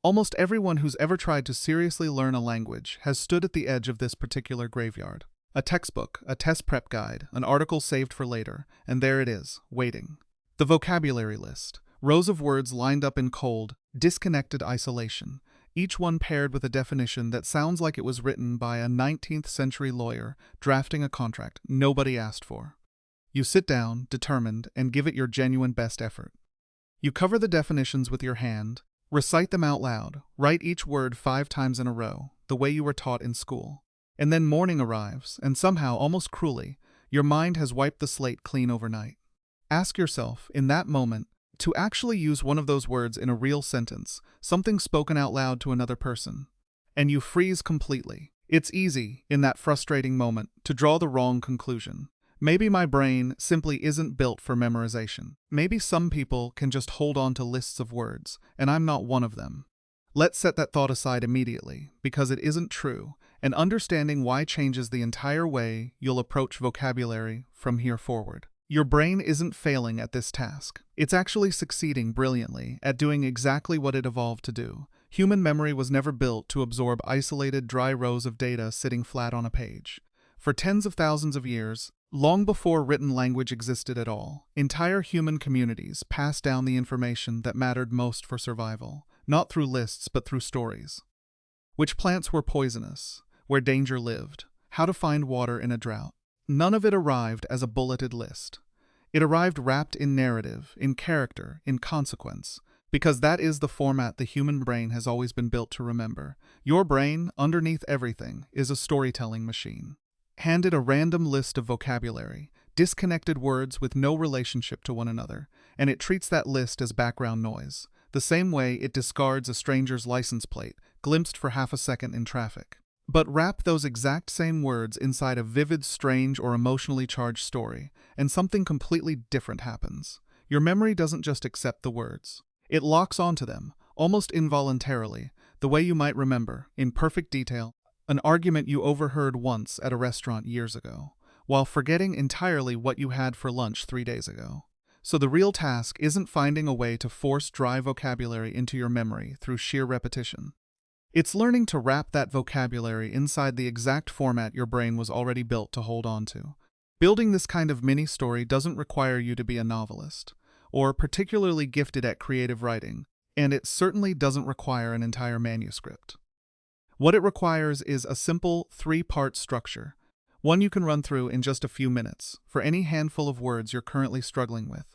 Almost everyone who's ever tried to seriously learn a language has stood at the edge of this particular graveyard. A textbook, a test prep guide, an article saved for later, and there it is, waiting. The vocabulary list. Rows of words lined up in cold, disconnected isolation, each one paired with a definition that sounds like it was written by a 19th century lawyer drafting a contract nobody asked for. You sit down, determined, and give it your genuine best effort. You cover the definitions with your hand, recite them out loud, write each word 5 times in a row, the way you were taught in school. And then morning arrives, and somehow, almost cruelly, your mind has wiped the slate clean overnight. Ask yourself, in that moment, to actually use one of those words in a real sentence, something spoken out loud to another person. And you freeze completely. It's easy, in that frustrating moment, to draw the wrong conclusion. Maybe my brain simply isn't built for memorization. Maybe some people can just hold on to lists of words, and I'm not one of them. Let's set that thought aside immediately, because it isn't true, and understanding why changes the entire way you'll approach vocabulary from here forward. Your brain isn't failing at this task. It's actually succeeding brilliantly at doing exactly what it evolved to do. Human memory was never built to absorb isolated, dry rows of data sitting flat on a page. For tens of thousands of years, long before written language existed at all, entire human communities passed down the information that mattered most for survival, not through lists but through stories. Which plants were poisonous, where danger lived, how to find water in a drought. None of it arrived as a bulleted list. It arrived wrapped in narrative, in character, in consequence, because that is the format the human brain has always been built to remember. Your brain, underneath everything, is a storytelling machine. Handed a random list of vocabulary, disconnected words with no relationship to one another, and it treats that list as background noise, the same way it discards a stranger's license plate, glimpsed for half a second in traffic. But wrap those exact same words inside a vivid, strange, or emotionally charged story, and something completely different happens. Your memory doesn't just accept the words. It locks onto them, almost involuntarily, the way you might remember, in perfect detail, an argument you overheard once at a restaurant years ago, while forgetting entirely what you had for lunch 3 days ago. So the real task isn't finding a way to force dry vocabulary into your memory through sheer repetition. It's learning to wrap that vocabulary inside the exact format your brain was already built to hold on to. Building this kind of mini-story doesn't require you to be a novelist, or particularly gifted at creative writing, and it certainly doesn't require an entire manuscript. What it requires is a simple 3-part structure, one you can run through in just a few minutes, for any handful of words you're currently struggling with.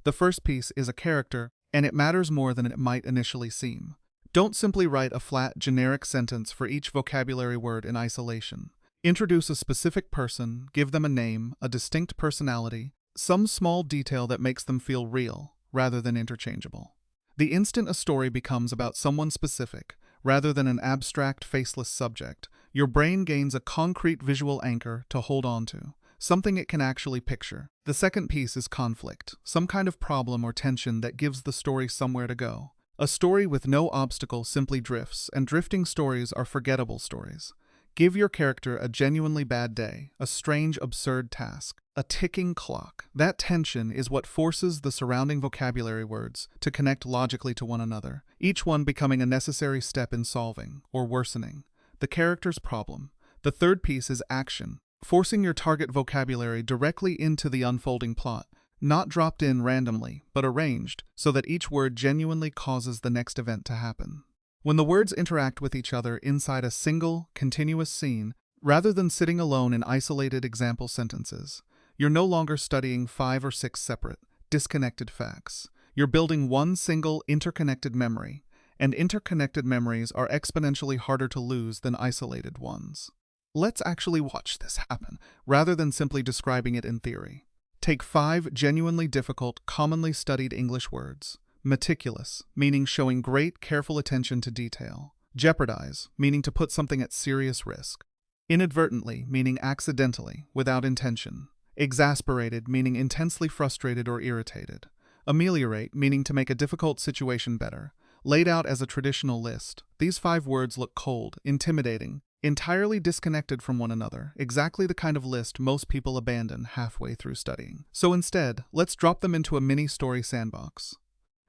The first piece is a character, and it matters more than it might initially seem. Don't simply write a flat, generic sentence for each vocabulary word in isolation. Introduce a specific person, give them a name, a distinct personality, some small detail that makes them feel real, rather than interchangeable. The instant a story becomes about someone specific, rather than an abstract, faceless subject, your brain gains a concrete visual anchor to hold on to, something it can actually picture. The second piece is conflict, some kind of problem or tension that gives the story somewhere to go. A story with no obstacle simply drifts, and drifting stories are forgettable stories. Give your character a genuinely bad day, a strange, absurd task, a ticking clock. That tension is what forces the surrounding vocabulary words to connect logically to one another, each one becoming a necessary step in solving, or worsening, the character's problem. The third piece is action, forcing your target vocabulary directly into the unfolding plot. Not dropped in randomly, but arranged so that each word genuinely causes the next event to happen. When the words interact with each other inside a single, continuous scene, rather than sitting alone in isolated example sentences, you're no longer studying 5 or 6 separate, disconnected facts. You're building one single, interconnected memory, and interconnected memories are exponentially harder to lose than isolated ones. Let's actually watch this happen, rather than simply describing it in theory. Take 5 genuinely difficult, commonly studied English words. Meticulous, meaning showing great, careful attention to detail. Jeopardize, meaning to put something at serious risk. Inadvertently, meaning accidentally, without intention. Exasperated, meaning intensely frustrated or irritated. Ameliorate, meaning to make a difficult situation better. Laid out as a traditional list, these 5 words look cold, intimidating, entirely disconnected from one another, exactly the kind of list most people abandon halfway through studying. So instead, let's drop them into a mini-story sandbox.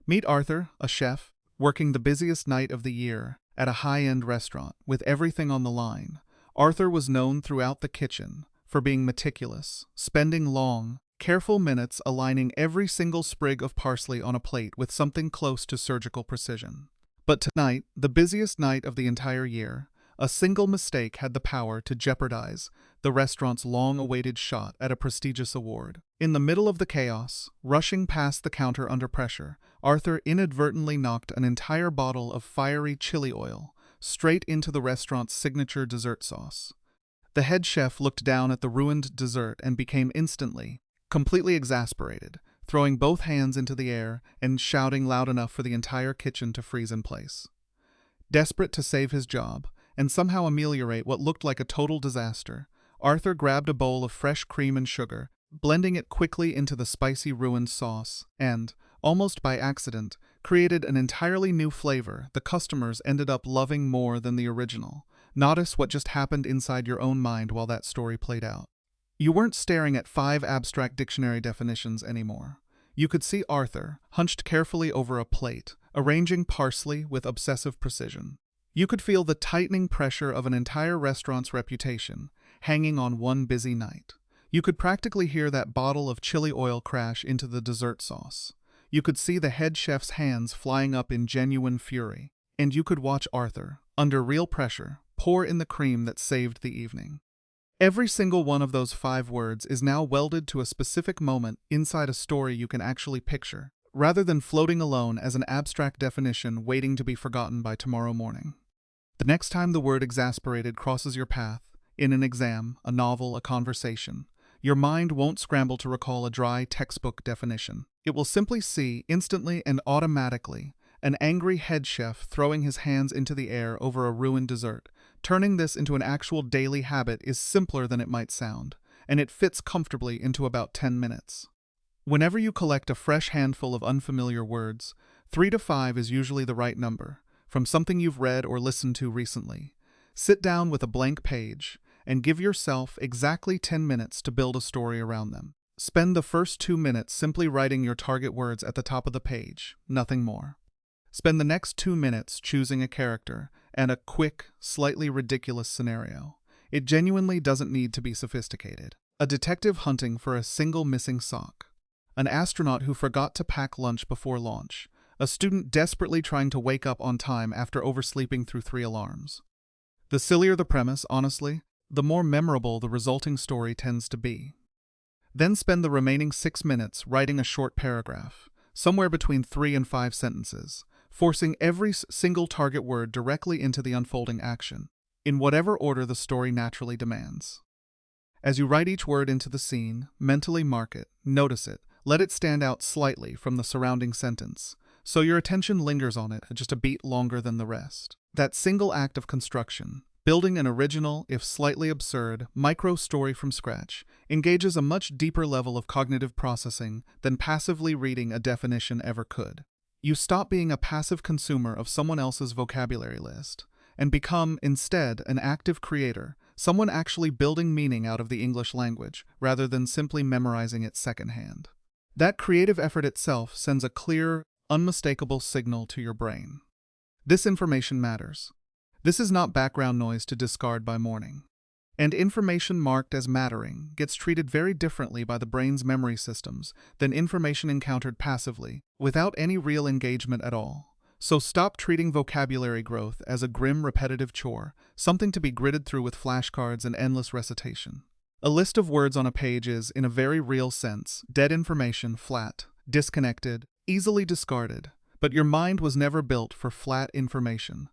Meet Arthur, a chef, working the busiest night of the year at a high-end restaurant with everything on the line. Arthur was known throughout the kitchen for being meticulous, spending long, careful minutes aligning every single sprig of parsley on a plate with something close to surgical precision. But tonight, the busiest night of the entire year, a single mistake had the power to jeopardize the restaurant's long-awaited shot at a prestigious award. In the middle of the chaos, rushing past the counter under pressure, Arthur inadvertently knocked an entire bottle of fiery chili oil straight into the restaurant's signature dessert sauce. The head chef looked down at the ruined dessert and became instantly, completely exasperated, throwing both hands into the air and shouting loud enough for the entire kitchen to freeze in place. Desperate to save his job and somehow ameliorate what looked like a total disaster, Arthur grabbed a bowl of fresh cream and sugar, blending it quickly into the spicy ruined sauce, and, almost by accident, created an entirely new flavor the customers ended up loving more than the original. Notice what just happened inside your own mind while that story played out. You weren't staring at 5 abstract dictionary definitions anymore. You could see Arthur, hunched carefully over a plate, arranging parsley with obsessive precision. You could feel the tightening pressure of an entire restaurant's reputation hanging on one busy night. You could practically hear that bottle of chili oil crash into the dessert sauce. You could see the head chef's hands flying up in genuine fury, and you could watch Arthur, under real pressure, pour in the cream that saved the evening. Every single one of those 5 words is now welded to a specific moment inside a story you can actually picture, rather than floating alone as an abstract definition waiting to be forgotten by tomorrow morning. The next time the word exasperated crosses your path, in an exam, a novel, a conversation, your mind won't scramble to recall a dry textbook definition. It will simply see, instantly and automatically, an angry head chef throwing his hands into the air over a ruined dessert. Turning this into an actual daily habit is simpler than it might sound, and it fits comfortably into about 10 minutes. Whenever you collect a fresh handful of unfamiliar words, 3 to 5 is usually the right number, from something you've read or listened to recently. Sit down with a blank page and give yourself exactly 10 minutes to build a story around them. Spend the first 2 minutes simply writing your target words at the top of the page, nothing more. Spend the next 2 minutes choosing a character and a quick, slightly ridiculous scenario. It genuinely doesn't need to be sophisticated. A detective hunting for a single missing sock. An astronaut who forgot to pack lunch before launch. A student desperately trying to wake up on time after oversleeping through 3 alarms. The sillier the premise, honestly, the more memorable the resulting story tends to be. Then spend the remaining 6 minutes writing a short paragraph, somewhere between 3 and 5 sentences, forcing every single target word directly into the unfolding action, in whatever order the story naturally demands. As you write each word into the scene, mentally mark it, notice it, let it stand out slightly from the surrounding sentence, so your attention lingers on it just a beat longer than the rest. That single act of construction, building an original, if slightly absurd, micro-story from scratch, engages a much deeper level of cognitive processing than passively reading a definition ever could. You stop being a passive consumer of someone else's vocabulary list and become, instead, an active creator, someone actually building meaning out of the English language, rather than simply memorizing it secondhand. That creative effort itself sends a clear, unmistakable signal to your brain. This information matters. This is not background noise to discard by morning. And information marked as mattering gets treated very differently by the brain's memory systems than information encountered passively, without any real engagement at all. So stop treating vocabulary growth as a grim, repetitive chore, something to be gritted through with flashcards and endless recitation. A list of words on a page is, in a very real sense, dead information, flat, disconnected, easily discarded. But your mind was never built for flat information.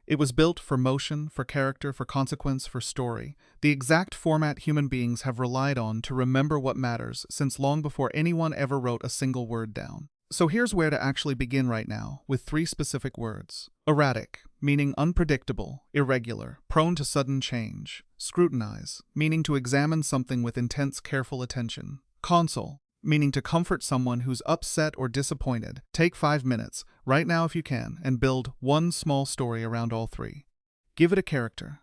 It was built for motion, for character, for consequence, for story, the exact format human beings have relied on to remember what matters since long before anyone ever wrote a single word down. So here's where to actually begin right now, with 3 specific words. Erratic, meaning unpredictable, irregular, prone to sudden change. Scrutinize, meaning to examine something with intense, careful attention. Console, meaning to comfort someone who's upset or disappointed. Take 5 minutes, right now if you can, and build one small story around all 3. Give it a character.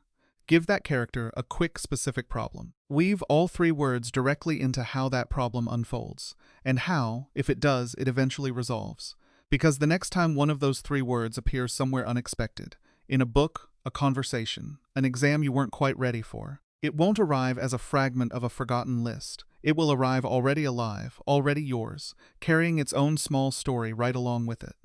Give that character a quick, specific problem. Weave all 3 words directly into how that problem unfolds, and how, if it does, it eventually resolves. Because the next time one of those three words appears somewhere unexpected, in a book, a conversation, an exam you weren't quite ready for, it won't arrive as a fragment of a forgotten list. It will arrive already alive, already yours, carrying its own small story right along with it.